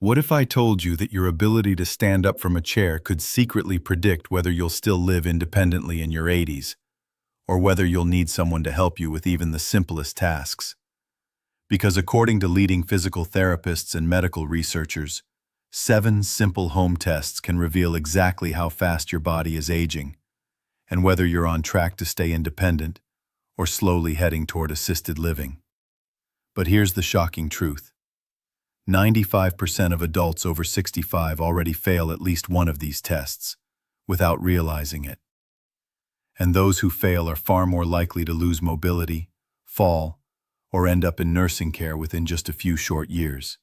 What if I told you that your ability to stand up from a chair could secretly predict whether you'll still live independently in your 80s, or whether you'll need someone to help you with even the simplest tasks? Because according to leading physical therapists and medical researchers, 7 simple home tests can reveal exactly how fast your body is aging, and whether you're on track to stay independent or slowly heading toward assisted living. But here's the shocking truth. 95% of adults over 65 already fail at least one of these tests, without realizing it. And those who fail are far more likely to lose mobility, fall, or end up in nursing care within just a few short years.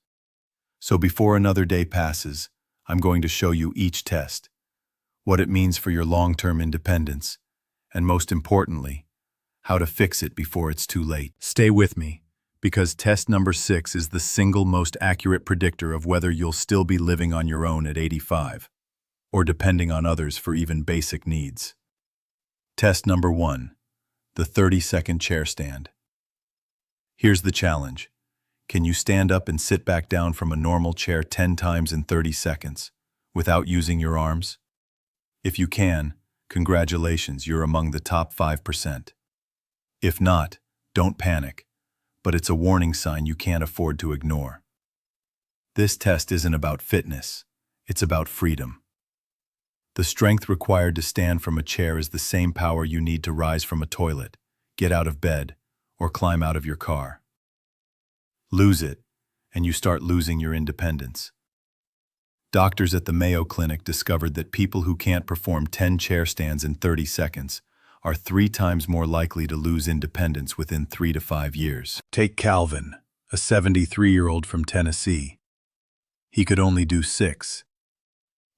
So before another day passes, I'm going to show you each test, what it means for your long-term independence, and most importantly, how to fix it before it's too late. Stay with me, because test number 6 is the single most accurate predictor of whether you'll still be living on your own at 85, or depending on others for even basic needs. Test number 1, the 30-second chair stand. Here's the challenge. Can you stand up and sit back down from a normal chair 10 times in 30 seconds, without using your arms? If you can, congratulations, you're among the top 5%. If not, don't panic, but it's a warning sign you can't afford to ignore. This test isn't about fitness, it's about freedom. The strength required to stand from a chair is the same power you need to rise from a toilet, get out of bed, or climb out of your car. Lose it, and you start losing your independence. Doctors at the Mayo Clinic discovered that people who can't perform 10 chair stands in 30 seconds are 3 times more likely to lose independence within 3 to 5 years. Take Calvin, a 73-year-old from Tennessee. He could only do 6.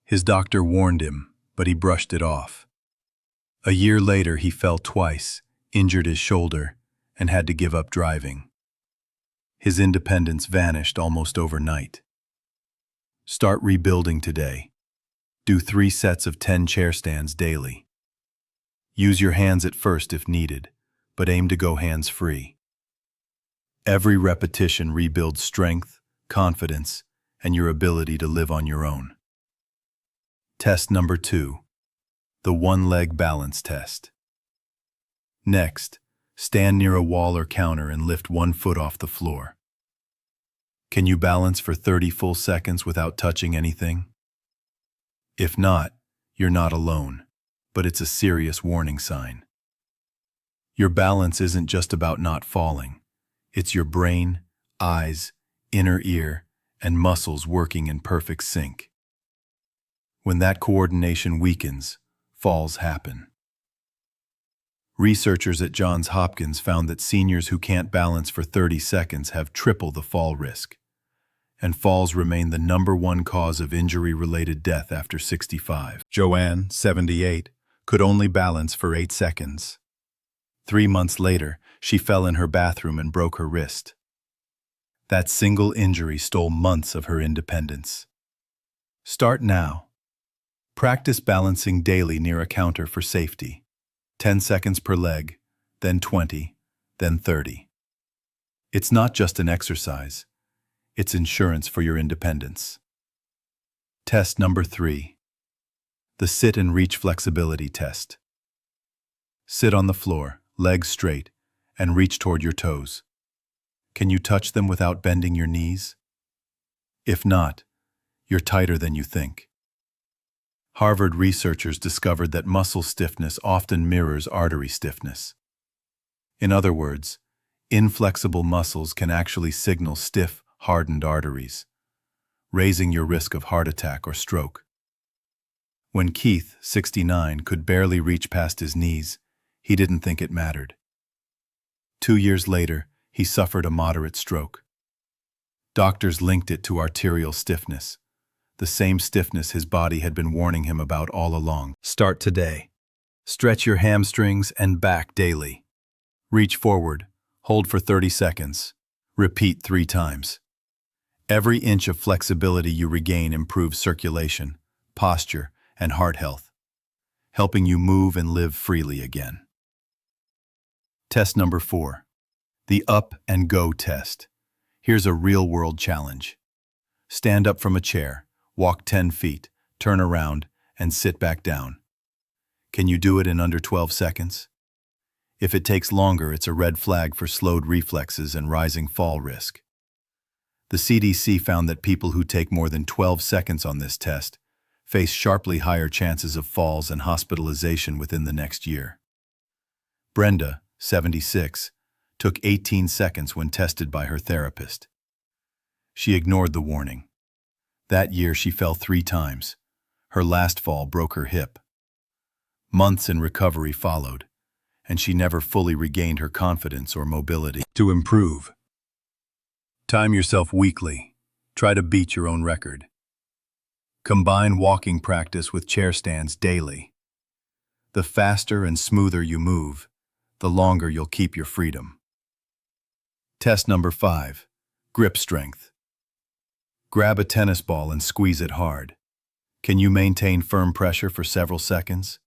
His doctor warned him, but he brushed it off. A year later, he fell twice, injured his shoulder, and had to give up driving. His independence vanished almost overnight. Start rebuilding today. Do 3 sets of 10 chair stands daily. Use your hands at first if needed, but aim to go hands-free. Every repetition rebuilds strength, confidence, and your ability to live on your own. Test number 2, the one-leg balance test. Next, stand near a wall or counter and lift 1 foot off the floor. Can you balance for 30 full seconds without touching anything? If not, you're not alone, but it's a serious warning sign. Your balance isn't just about not falling. It's your brain, eyes, inner ear, and muscles working in perfect sync. When that coordination weakens, falls happen. Researchers at Johns Hopkins found that seniors who can't balance for 30 seconds have triple the fall risk, and falls remain the #1 cause of injury-related death after 65. Joanne, 78, could only balance for 8 seconds. 3 months later, she fell in her bathroom and broke her wrist. That single injury stole months of her independence. Start now. Practice balancing daily near a counter for safety. 10 seconds per leg, then 20, then 30. It's not just an exercise. It's insurance for your independence. Test number 3, the sit and reach flexibility test. Sit on the floor, legs straight, and reach toward your toes. Can you touch them without bending your knees? If not, you're tighter than you think. Harvard researchers discovered that muscle stiffness often mirrors artery stiffness. In other words, inflexible muscles can actually signal stiff, hardened arteries, raising your risk of heart attack or stroke. When Keith, 69, could barely reach past his knees, he didn't think it mattered. 2 years later, he suffered a moderate stroke. Doctors linked it to arterial stiffness, the same stiffness his body had been warning him about all along. Start today. Stretch your hamstrings and back daily. Reach forward, hold for 30 seconds. Repeat 3 times. Every inch of flexibility you regain improves circulation, posture, and heart health, helping you move and live freely again. Test number 4, the up and go test. Here's a real-world challenge. Stand up from a chair, walk 10 feet, turn around, and sit back down. Can you do it in under 12 seconds? If it takes longer, it's a red flag for slowed reflexes and rising fall risk. The CDC found that people who take more than 12 seconds on this test face sharply higher chances of falls and hospitalization within the next year. Brenda, 76, took 18 seconds when tested by her therapist. She ignored the warning. That year she fell 3 times. Her last fall broke her hip. Months in recovery followed, and she never fully regained her confidence or mobility. To improve, time yourself weekly. Try to beat your own record. Combine walking practice with chair stands daily. The faster and smoother you move, the longer you'll keep your freedom. Test number 5, grip strength. Grab a tennis ball and squeeze it hard. Can you maintain firm pressure for several seconds?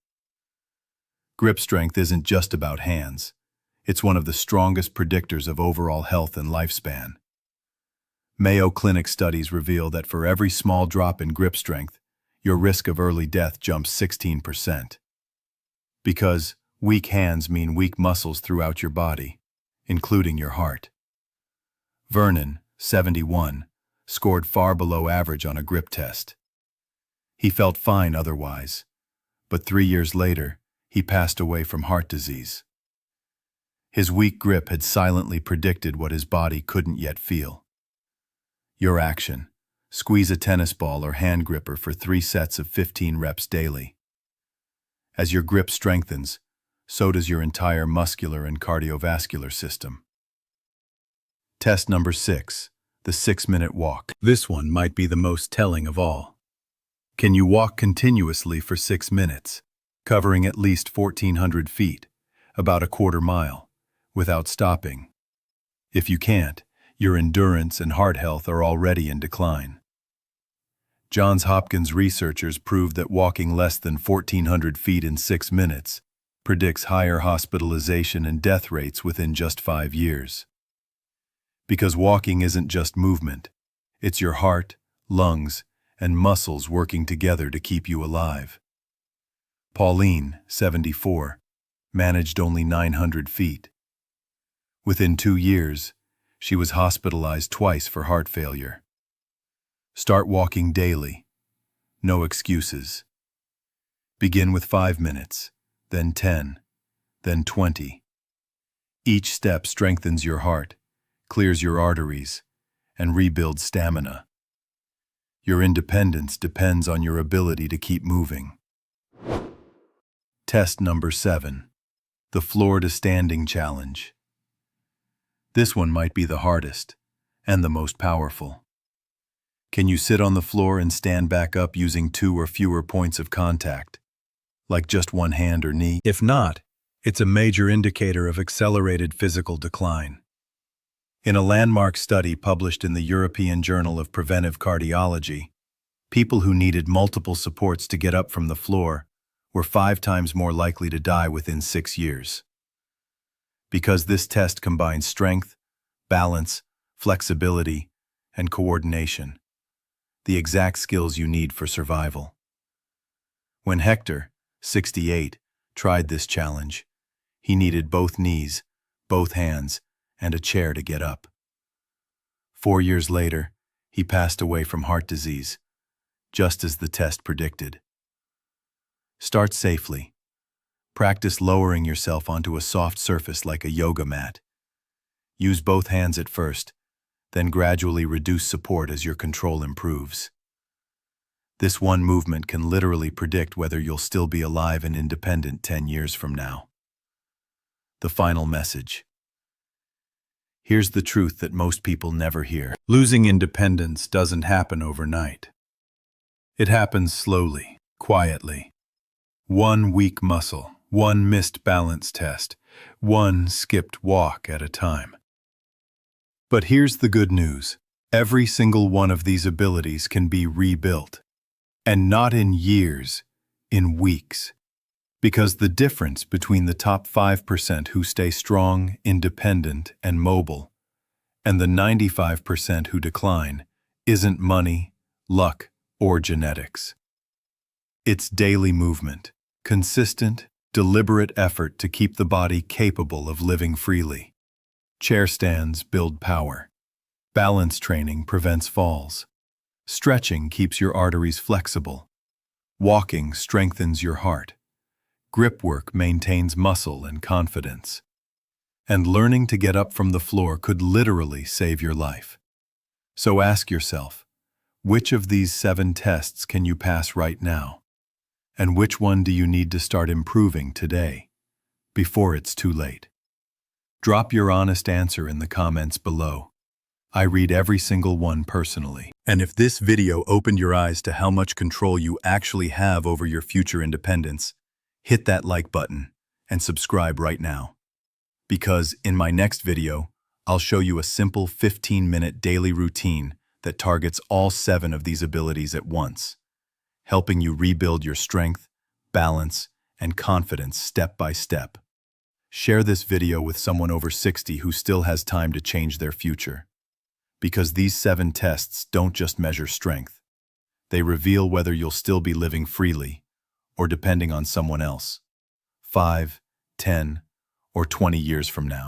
Grip strength isn't just about hands. It's one of the strongest predictors of overall health and lifespan. Mayo Clinic studies reveal that for every small drop in grip strength, your risk of early death jumps 16%. Because weak hands mean weak muscles throughout your body, including your heart. Vernon, 71, scored far below average on a grip test. He felt fine otherwise, but 3 years later, he passed away from heart disease. His weak grip had silently predicted what his body couldn't yet feel. Your action: squeeze a tennis ball or hand gripper for 3 sets of 15 reps daily. As your grip strengthens, so does your entire muscular and cardiovascular system. Test number 6, the 6-minute walk. This one might be the most telling of all. Can you walk continuously for 6 minutes, covering at least 1,400 feet, about a quarter mile, without stopping? If you can't, your endurance and heart health are already in decline. Johns Hopkins researchers proved that walking less than 1,400 feet in 6 minutes predicts higher hospitalization and death rates within just 5 years. Because walking isn't just movement, it's your heart, lungs, and muscles working together to keep you alive. Pauline, 74, managed only 900 feet. Within 2 years, she was hospitalized twice for heart failure. Start walking daily. No excuses. Begin with 5 minutes, then 10, then 20. Each step strengthens your heart, clears your arteries, and rebuilds stamina. Your independence depends on your ability to keep moving. Test number 7, the floor to standing challenge. This one might be the hardest and the most powerful. Can you sit on the floor and stand back up using 2 or fewer points of contact, like just one hand or knee? If not, it's a major indicator of accelerated physical decline. In a landmark study published in the European Journal of Preventive Cardiology, people who needed multiple supports to get up from the floor were 5 times more likely to die within 6 years. Because this test combines strength, balance, flexibility, and coordination, the exact skills you need for survival. When Hector, 68, tried this challenge, he needed both knees, both hands, and a chair to get up. 4 years later, he passed away from heart disease, just as the test predicted. Start safely. Practice lowering yourself onto a soft surface like a yoga mat. Use both hands at first, then gradually reduce support as your control improves. This one movement can literally predict whether you'll still be alive and independent 10 years from now. The final message. Here's the truth that most people never hear. Losing independence doesn't happen overnight. It happens slowly, quietly. One weak muscle, one missed balance test, one skipped walk at a time. But here's the good news. Every single one of these abilities can be rebuilt. And not in years, in weeks. Because the difference between the top 5% who stay strong, independent, and mobile, and the 95% who decline isn't money, luck, or genetics. It's daily movement, consistent, deliberate effort to keep the body capable of living freely. Chair stands build power. Balance training prevents falls. Stretching keeps your arteries flexible. Walking strengthens your heart. Grip work maintains muscle and confidence. And learning to get up from the floor could literally save your life. So ask yourself, which of these 7 tests can you pass right now? And which one do you need to start improving today, before it's too late? Drop your honest answer in the comments below. I read every single one personally. And if this video opened your eyes to how much control you actually have over your future independence, hit that like button and subscribe right now. Because in my next video, I'll show you a simple 15-minute daily routine that targets all 7 of these abilities at once, helping you rebuild your strength, balance, and confidence step by step. Share this video with someone over 60 who still has time to change their future. Because these 7 tests don't just measure strength. They reveal whether you'll still be living freely or depending on someone else, 5, 10, or 20 years from now.